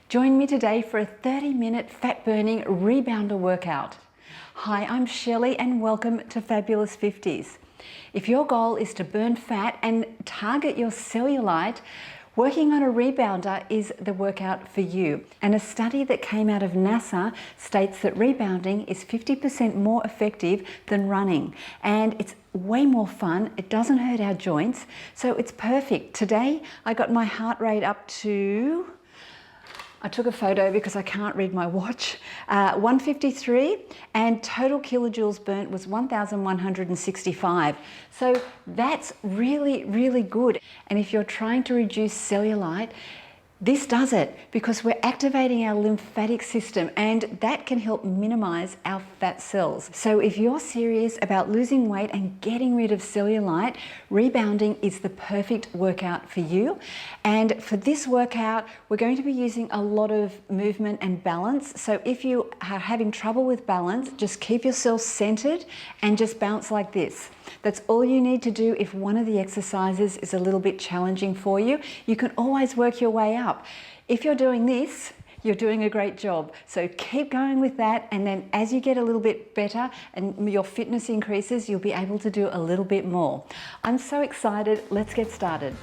Join me today for a 30-minute fat-burning rebounder workout. Hi, I'm Shelley and welcome to Fabulous 50s. If your goal is to burn fat and target your cellulite, working on a rebounder is the workout for you. And a study that came out of NASA states that rebounding is 50% more effective than running. And it's way more fun. It doesn't hurt our joints. So it's perfect. Today, I got my heart rate up to, I took a photo because I can't read my watch, 153, and total kilojoules burnt was 1,165. So that's really, really good. And if you're trying to reduce cellulite, this does it because we're activating our lymphatic system and that can help minimize our fat cells. So if you're serious about losing weight and getting rid of cellulite, rebounding is the perfect workout for you. And for this workout, we're going to be using a lot of movement and balance. So if you are having trouble with balance, just keep yourself centered and just bounce like this. That's all you need to do if one of the exercises is a little bit challenging for you. You can always work your way up. If you're doing this, you're doing a great job. So keep going with that, and then as you get a little bit better and your fitness increases, you'll be able to do a little bit more. I'm so excited. Let's get started.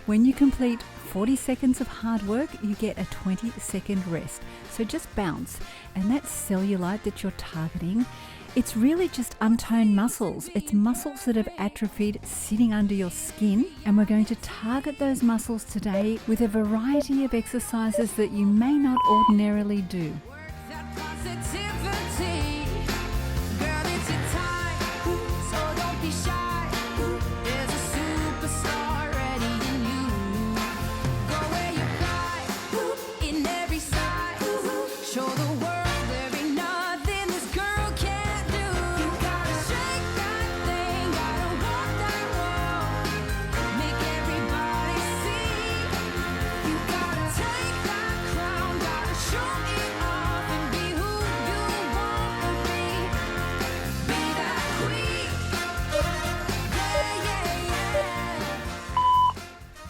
When you complete 40 seconds of hard work, you get a 20-second rest. So just bounce. And that cellulite that you're targeting, it's really just untoned muscles. It's muscles that have atrophied sitting under your skin. And we're going to target those muscles today with a variety of exercises that you may not ordinarily do.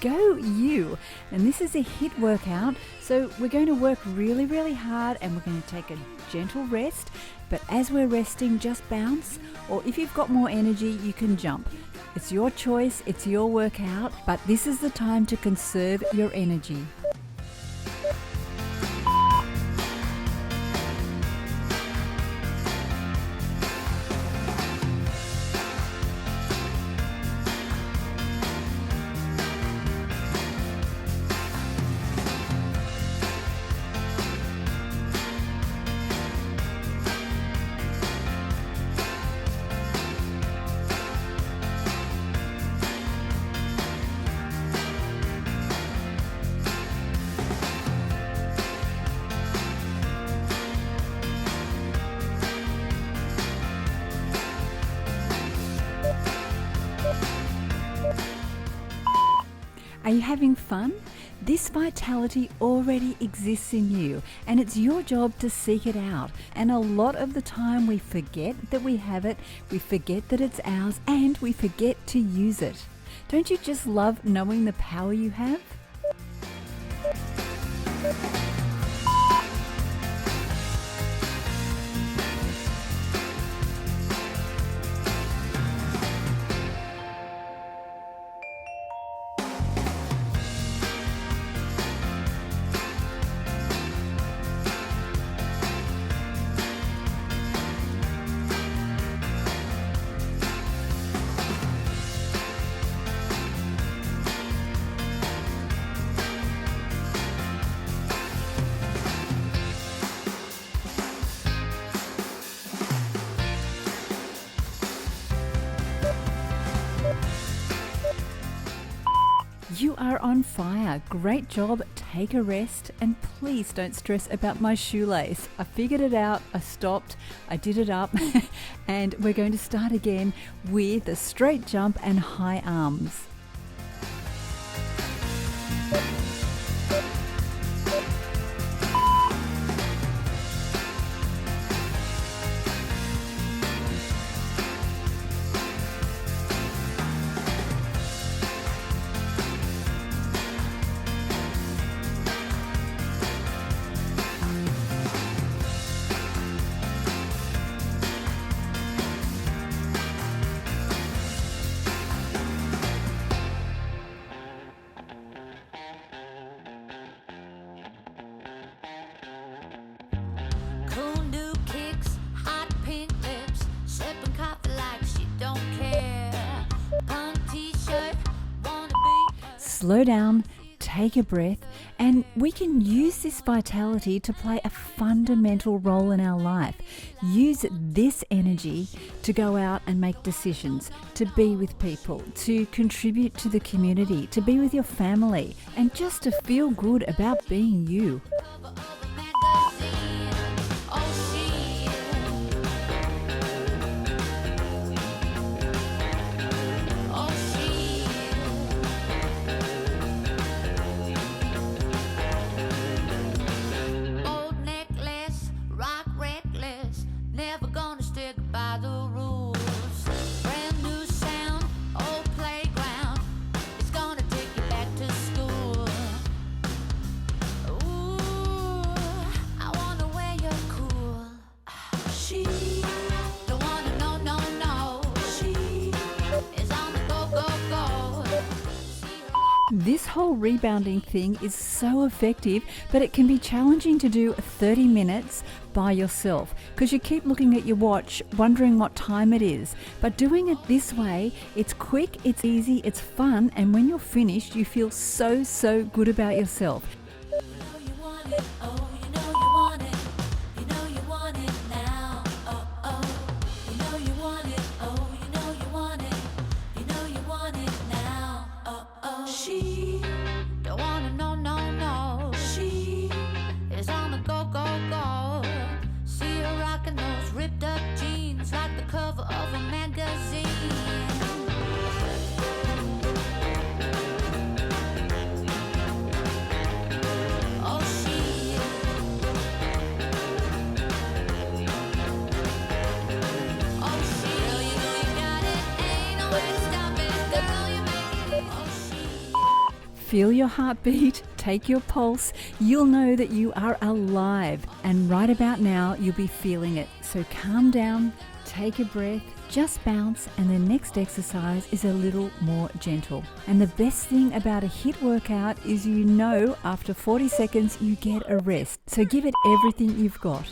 Go you! And this is a HIIT workout, so we're going to work really, really hard and we're going to take a gentle rest, but as we're resting, just bounce, or if you've got more energy, you can jump. It's your choice, it's your workout, but this is the time to conserve your energy. Are you having fun? This vitality already exists in you and it's your job to seek it out. And a lot of the time we forget that we have it, we forget that it's ours, and we forget to use it. Don't you just love knowing the power you have? are on fire. Great job. Take a rest and please don't stress about my shoelace. I figured it out. I stopped. I did it up and we're going to start again with a straight jump and high arms. Slow down, take a breath, and we can use this vitality to play a fundamental role in our life. Use this energy to go out and make decisions, to be with people, to contribute to the community, to be with your family, and just to feel good about being you. This whole rebounding thing is so effective, but it can be challenging to do 30 minutes by yourself because you keep looking at your watch wondering what time it is. But doing it this way, it's quick, it's easy, it's fun, and when you're finished, you feel so good about yourself. Feel your heartbeat, take your pulse, you'll know that you are alive. And right about now, you'll be feeling it. So calm down, take a breath, just bounce, and the next exercise is a little more gentle. And the best thing about a HIIT workout is you know after 40 seconds you get a rest. So give it everything you've got.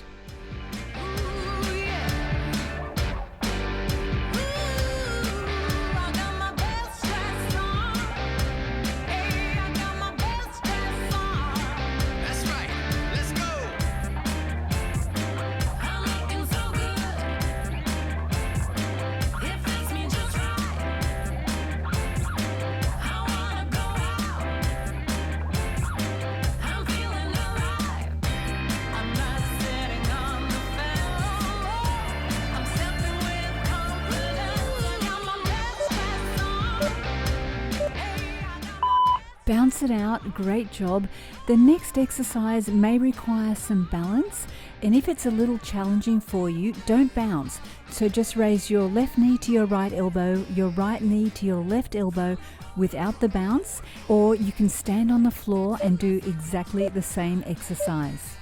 Bounce it out, great job. The next exercise may require some balance, and if it's a little challenging for you, don't bounce. So just raise your left knee to your right elbow, your right knee to your left elbow without the bounce, or you can stand on the floor and do exactly the same exercise.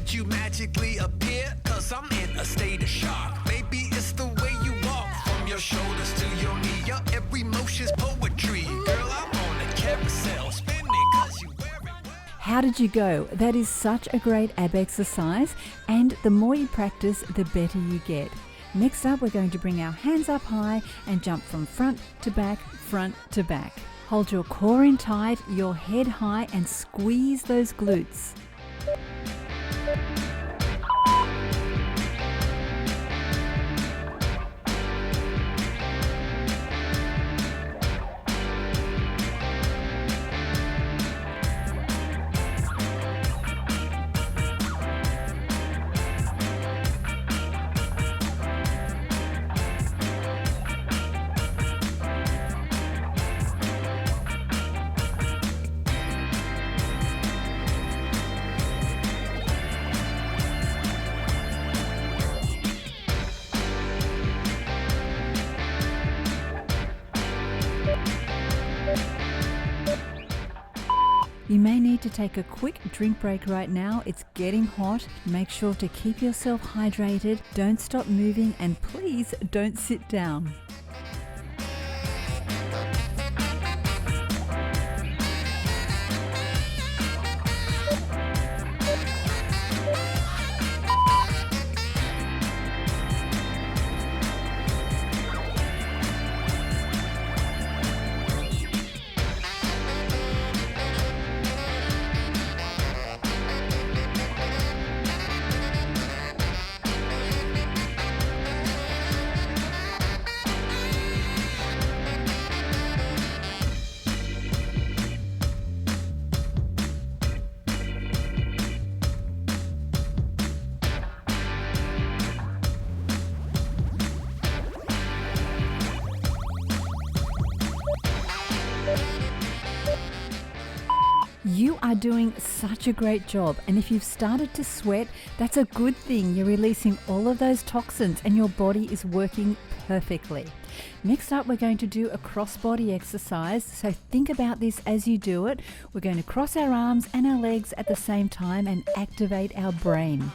You How did you go? That is such a great ab exercise, and the more you practice, the better you get. Next up, we're going to bring our hands up high and jump from front to back, front to back. Hold your core in tight, your head high, and squeeze those glutes. You may need to take a quick drink break right now. It's getting hot. Make sure to keep yourself hydrated. Don't stop moving, and please don't sit down. You are doing such a great job, and if you've started to sweat, that's a good thing. You're releasing all of those toxins and your body is working perfectly. Next up, we're going to do a cross-body exercise, so think about this as you do it. We're going to cross our arms and our legs at the same time and activate our brain.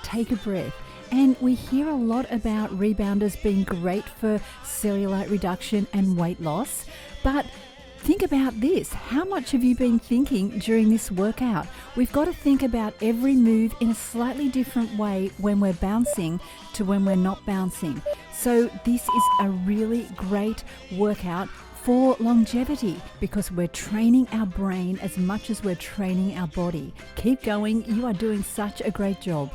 Take a breath. And we hear a lot about rebounders being great for cellulite reduction and weight loss, but think about this. How much have you been thinking during this workout? We've got to think about every move in a slightly different way when we're bouncing to when we're not bouncing. So this is a really great workout for longevity because we're training our brain as much as we're training our body. Keep going. You are doing such a great job.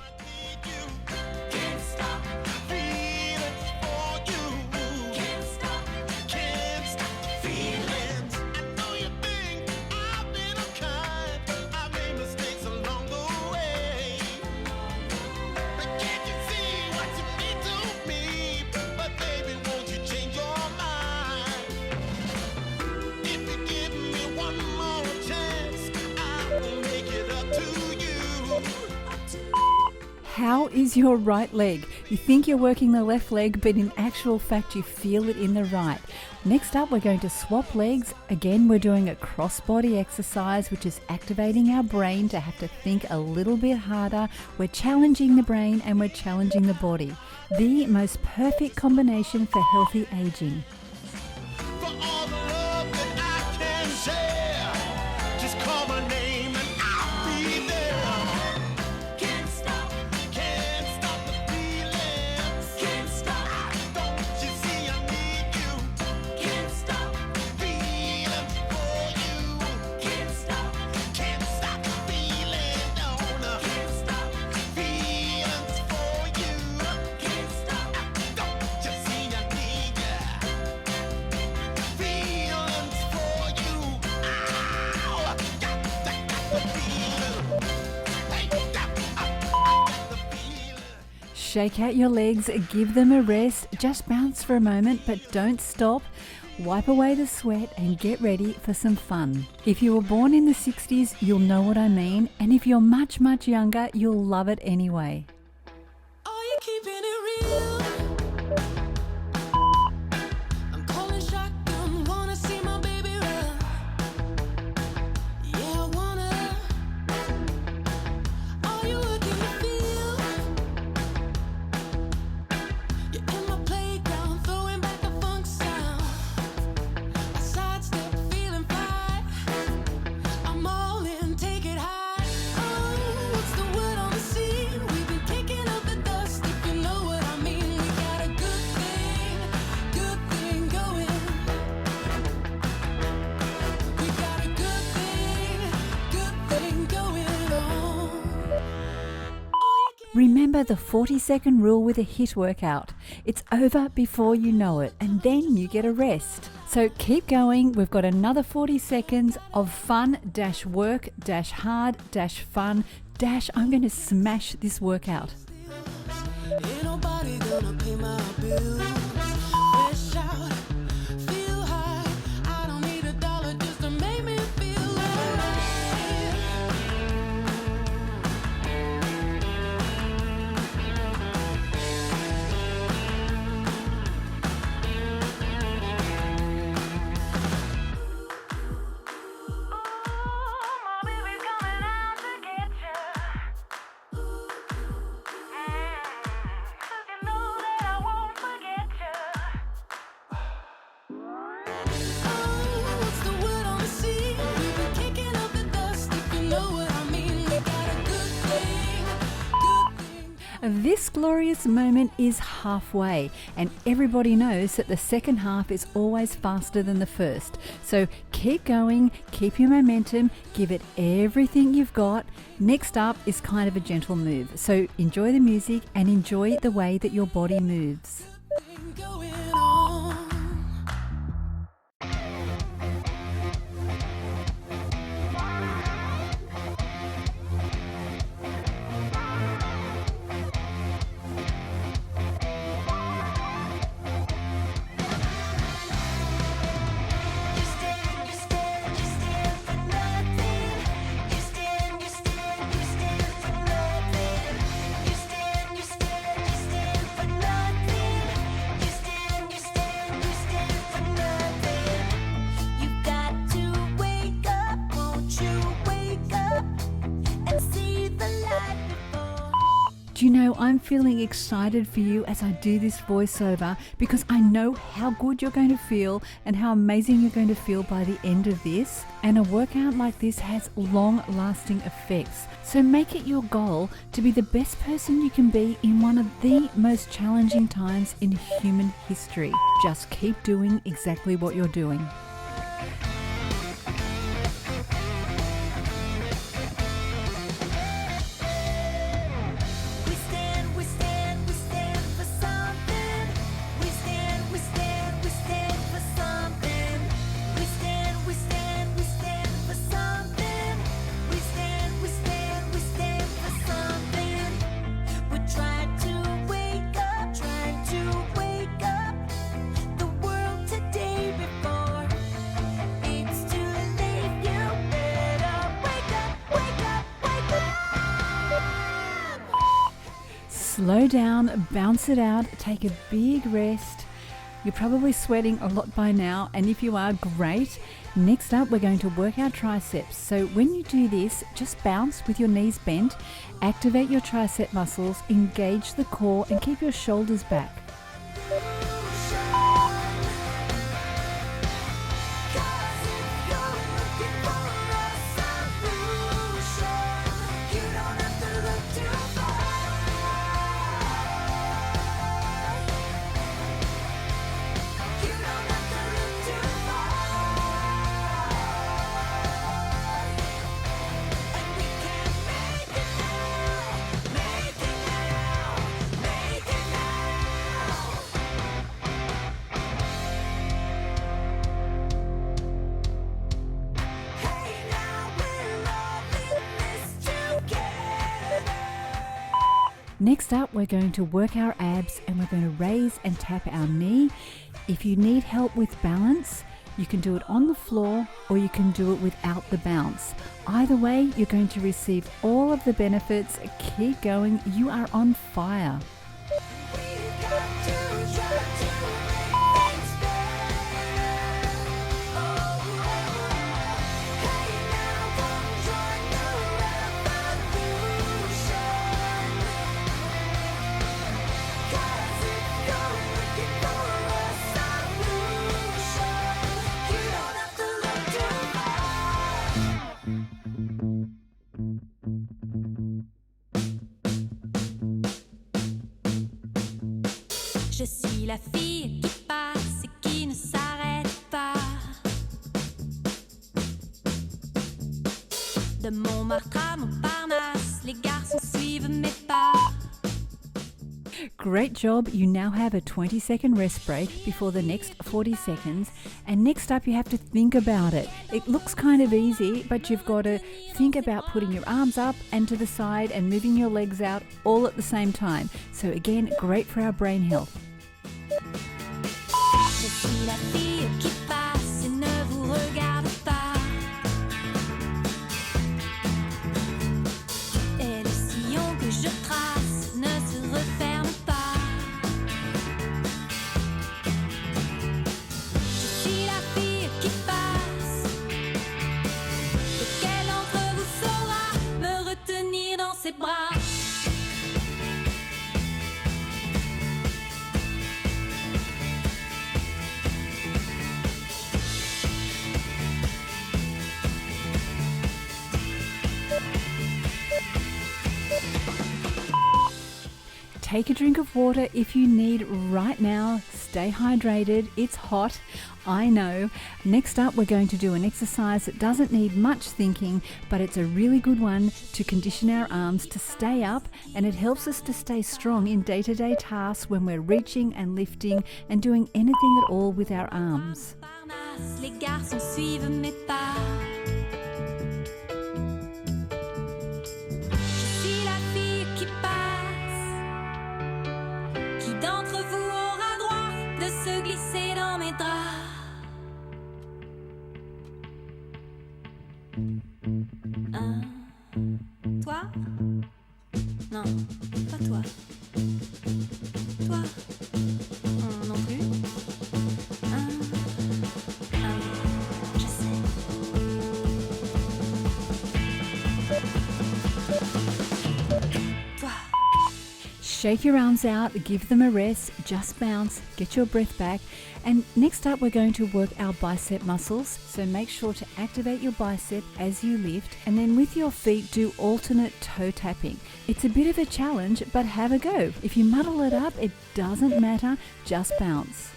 How is your right leg? You think you're working the left leg, but in actual fact, you feel it in the right. Next up, we're going to swap legs. Again, we're doing a cross-body exercise, which is activating our brain to have to think a little bit harder. We're challenging the brain and we're challenging the body. The most perfect combination for healthy aging. Shake out your legs, give them a rest, just bounce for a moment, but don't stop. Wipe away the sweat and get ready for some fun. If you were born in the 60s, you'll know what I mean, and if you're much, much younger, you'll love it anyway. Are you keeping it real? I'm calling shotgun, wanna see my baby run. Yeah, I wanna. Are you working the field? You're in my playground, throwing back a funk sound. I sidestep, feeling fine. I'm all in, take it high. Oh, what's the word on the scene? We've been kicking up the dust, if you know what I mean. We got a good thing going. We got a good thing going on. Remember the 40-second rule with a HIIT workout. It's over before you know it, and then you get a rest. So keep going. We've got another 40 seconds of fun-work-hard-fun- I'm going to smash this workout. Ain't nobody gonna pay my bills. Fresh out, feel high. I don't need a dollar just to make me feel alright. My baby's coming out to get you. You know that I won't forget you. Oh, what's the word on the scene? We've been kicking up the dust, if you know what I mean. We got a good thing. This glorious moment is halfway, and everybody knows that the second half is always faster than the first. So keep going, keep your momentum, give it everything you've got. Next up is kind of a gentle move. So enjoy the music and enjoy the way that your body moves. Thing going on. You stand for nothing. You stand for nothing. You stand for nothing. You stand for nothing. You've got to wake up, won't you wake up and see the light before. Do you know, I'm feeling excited for you as I do this voiceover because I know how good you're going to feel and how amazing you're going to feel by the end of this. And a workout like this has long-lasting effects. So make it your goal to be the best person you can be in one of the most challenging times in human history. Just keep doing exactly what you're doing. We stand for something. We stand for something. We stand for something. We stand for something. We're trying to wake up the world today before it's too late. You better wake up. Slow down, bounce it out, take a big rest. You're probably sweating a lot by now, and if you are, great. Next up, we're going to work our triceps. So when you do this, just bounce with your knees bent, activate your tricep muscles, engage the core, and keep your shoulders back. Next up, we're going to work our abs and we're going to raise and tap our knee. If you need help with balance, you can do it on the floor or you can do it without the bounce. Either way, you're going to receive all of the benefits. Keep going. You are on fire. Je suis la fille qui passe et qui ne s'arrête pas. De Montmartre à Montparnasse, les garçons suivent mes pas. Great job. You now have a 20-second rest break before the next 40 seconds. And next up, you have to think about it. It looks kind of easy, but you've got to think about putting your arms up and to the side and moving your legs out all at the same time. So again, great for our brain health. Je suis la fille qui passe et ne vous regarde pas. Et le sillon que je trace ne se referme pas. Je suis la fille qui passe. Lequel d'entre vous saura me retenir dans ses bras? Take a drink of water if you need right now. Stay hydrated. It's hot, I know. Next up, we're going to do an exercise that doesn't need much thinking, but it's a really good one to condition our arms to stay up, and it helps us to stay strong in day-to-day tasks when we're reaching and lifting and doing anything at all with our arms. Les garçons suivent mes pas. Je suis la fille qui passe. Qui d'entre vous aura droit de se glisser dans mes draps? Toi? Non, pas toi. Toi? Non plus. Je sais. Toi. Shake your arms out, give them a rest, just bounce, get your breath back. And next up, we're going to work our bicep muscles. So make sure to activate your bicep as you lift, and then with your feet, do alternate toe tapping. It's a bit of a challenge, but have a go. If you muddle it up, it doesn't matter, just bounce.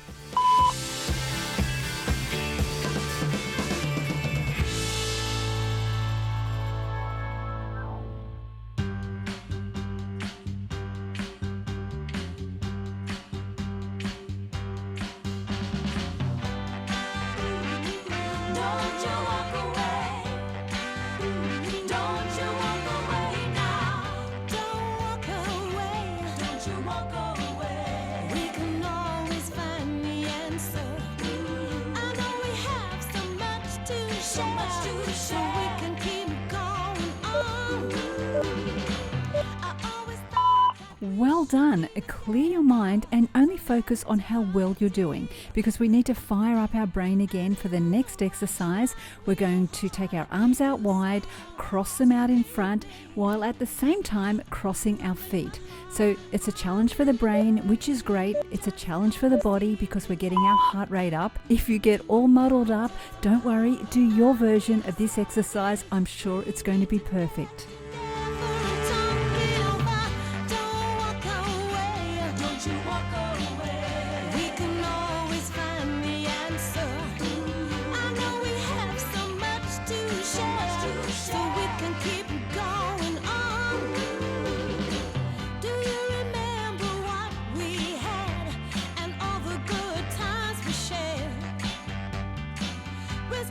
Don't you walk away. Don't you walk away now. Don't walk away. Don't you walk away. We can always find the answer. I know we have so much to share. So we can keep going on. I always thought. Well done. Clear your mind and only focus on how well you're doing, because we need to fire up our brain again for the next exercise. We're going to take our arms out wide, cross them out in front, while at the same time crossing our feet. So it's a challenge for the brain, which is great. It's a challenge for the body because we're getting our heart rate up. If you get all muddled up, don't worry, do your version of this exercise. I'm sure it's going to be perfect.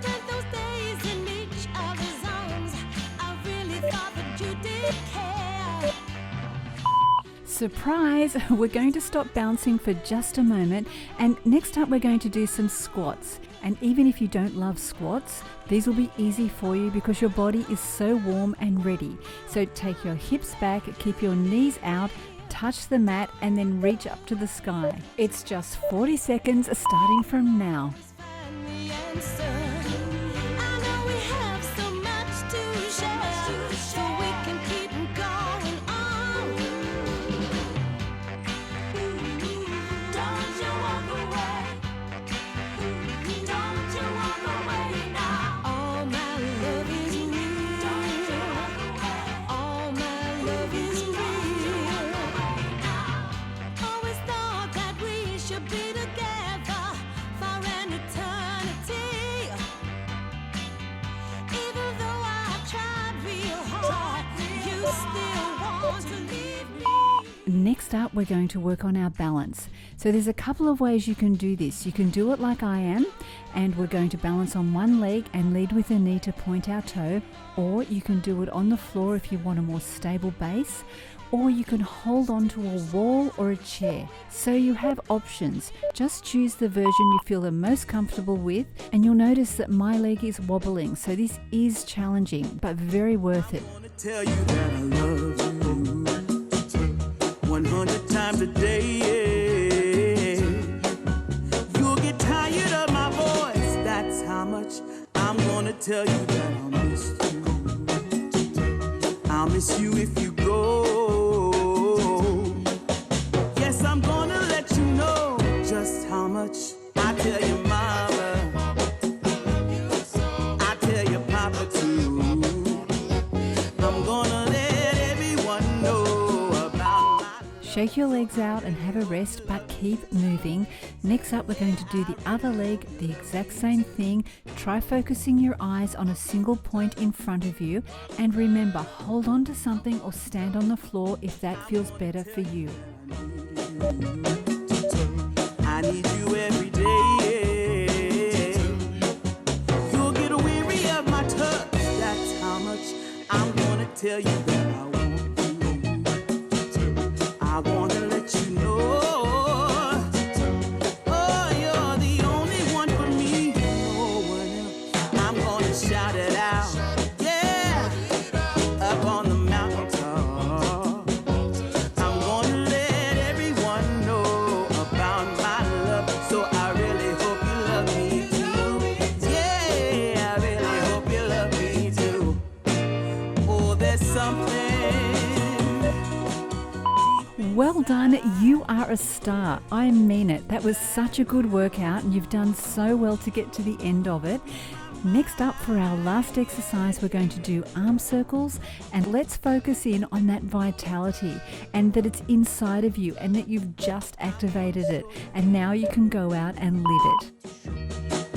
Spent those days in each other's arms. I really thought that Surprise! We're going to stop bouncing for just a moment, and next up we're going to do some squats. And even if you don't love squats, these will be easy for you because your body is so warm and ready. So take your hips back, keep your knees out, touch the mat, and then reach up to the sky. It's just 40 seconds starting from now. Find the answer. I know we have so much to share, so we can keep going on. Don't you walk away. Don't you walk away now. All my love is real. Don't you walk away. All my love is real. Always thought that we should be together for an eternity. Even though I tried real hard, you still want to leave me. Next up, we're going to work on our balance. So there's a couple of ways you can do this. You can do it like I am, and we're going to balance on one leg and lead with a knee to point our toe, or you can do it on the floor if you want a more stable base, or you can hold on to a wall or a chair. So you have options. Just choose the version you feel the most comfortable with, and you'll notice that my leg is wobbling, so this is challenging, but very worth it. Wanna tell you that I love you 100 times a day. You'll get tired of my voice, that's how much I'm gonna tell you that I'll miss you. I'll miss you if you go. Yes, I'm gonna let you know just how much I tell your mama, I tell your papa too. I'm gonna let everyone know about my Shake your legs out and have a rest, but keep moving. Next up, we're going to do the other leg, the exact same thing. Try focusing your eyes on a single point in front of you. And remember, hold on to something or stand on the floor if that feels better for you. I need you every day. You'll get weary of my touch. That's how much I'm gonna tell you that I want you. I wanna let you know. Oh, you're the only one for me. No one else. I'm gonna shout it out. Yeah, up on the mountaintop. I'm gonna let everyone know about my love. So I really hope you love me too. Yeah, I really hope you love me too. Oh, there's something. Well done, you are a star. I mean it. That was such a good workout and you've done so well to get to the end of it. Next up, for our last exercise, we're going to do arm circles, and let's focus in on that vitality and that it's inside of you and that you've just activated it, and now you can go out and live it.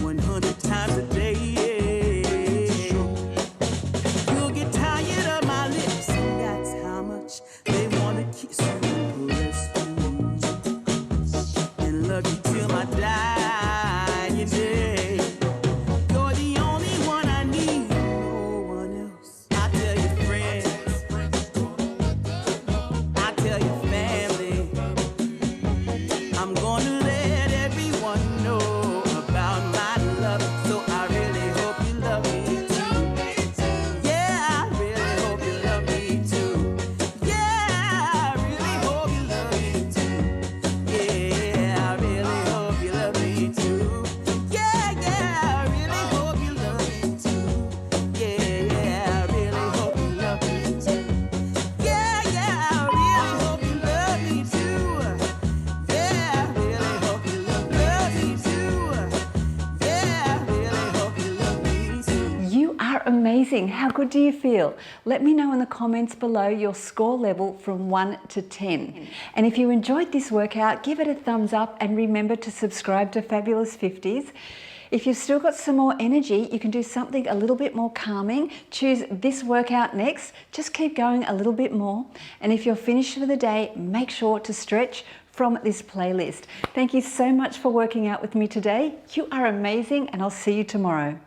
100 times a day. You'll get tired of my lips, and that's how much they wanna kiss you, caress you, and love you till my dying day. You're the only one I need, no one else. I tell your friends, I tell your family, I'm gonna let everyone know about my love. So I really hope you love me too. Yeah, I really hope you love me too. Yeah, I really hope you love me too. Yeah, I really hope you love me too. Yeah, I really hope you love me too. Yeah, I really hope you love me too. Yeah, I really hope you love me too. Yeah, I really hope you love me too. Yeah, I really hope you love me too. You are amazing. How good do you feel? Let me know in the comments below your score level from 1 to 10. And if you enjoyed this workout, give it a thumbs up and remember to subscribe to Fabulous 50s. If you've still got some more energy, you can do something a little bit more calming. Choose this workout next. Just keep going a little bit more. And if you're finished for the day, make sure to stretch from this playlist. Thank you so much for working out with me today. You are amazing, and I'll see you tomorrow.